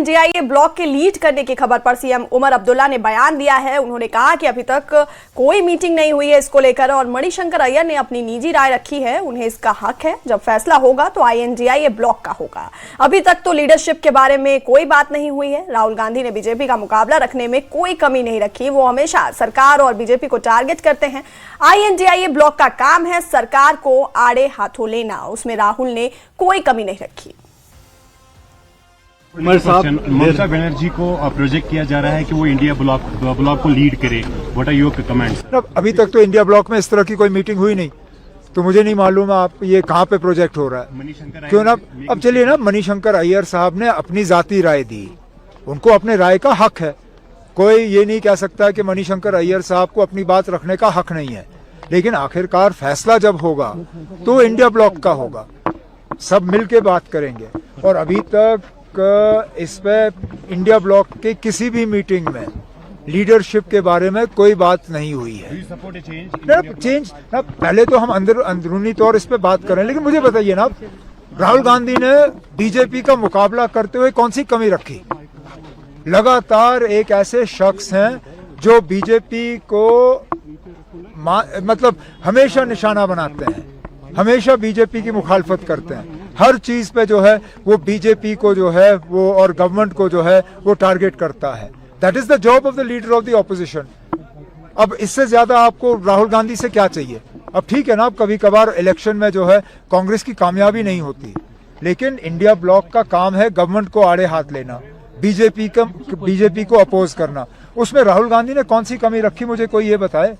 INDIA block के lead करने की खबर पर सीएम उमर अब्दुल्ला ने बयान दिया है। उन्होंने कहा कि अभी तक कोई मीटिंग नहीं हुई है इसको लेकर और मणिशंकर अय्यर ने अपनी निजी राय रखी है। उन्हें इसका हक है, जब फैसला होगा तो आईएनडीआईए ब्लॉक का होगा। अभी तक तो लीडरशिप के बारे में कोई बात नहीं हुई है। राहुल गांधी ने बीजेपी का मुकाबला रखने में कोई कमी नहीं रखी। वो हमेशा सरकार और बीजेपी को टारगेट करते हैं। आईएनडीआईए ब्लॉक का काम है सरकार को आड़े हाथों लेना, उसमें राहुल ने कोई कमी नहीं रखी। उमर साहब, ममता बनर्जी को प्रोजेक्ट किया जा रहा है कि वो इंडिया ब्लॉक को लीड करे। What are your comments? अभी तक तो इंडिया ब्लॉक में इस तरह की कोई मीटिंग हुई नहीं, तो मुझे नहीं मालूम आप ये कहाँ पे प्रोजेक्ट हो रहा है। क्यों ना अब चलिए ना, मणिशंकर अय्यर साहब ने अपनी जाती राय दी, उनको अपने राय का हक है। कोई ये नहीं कह सकता कि मणिशंकर अय्यर साहब को अपनी बात रखने का हक नहीं है। लेकिन आखिरकार फैसला जब होगा तो इंडिया ब्लॉक का होगा, सब मिलके बात करेंगे। और अभी तक इस पे इंडिया ब्लॉक के किसी भी मीटिंग में लीडरशिप के बारे में कोई बात नहीं हुई है। चेंज ना, पहले तो हम अंदरूनी तौर इस पे बात करें, लेकिन मुझे बताइए ना, राहुल गांधी ने बीजेपी का मुकाबला करते हुए कौन सी कमी रखी? लगातार एक ऐसे शख्स हैं जो बीजेपी को मतलब हमेशा निशाना बनाते हैं, हमेशा बीजेपी की मुखालफत करते हैं। हर चीज पे जो है वो बीजेपी को जो है वो और गवर्नमेंट को जो है वो टारगेट करता है। That is the job of the leader of the opposition. अब इससे ज्यादा आपको राहुल गांधी से क्या चाहिए? अब ठीक है ना, अब कभी कभार इलेक्शन में जो है कांग्रेस की कामयाबी नहीं होती, लेकिन इंडिया ब्लॉक का काम है गवर्नमेंट को आड़े हाथ लेना, बीजेपी को अपोज करना। उसमें राहुल गांधी ने कौन सी कमी रखी, मुझे कोई ये बताए।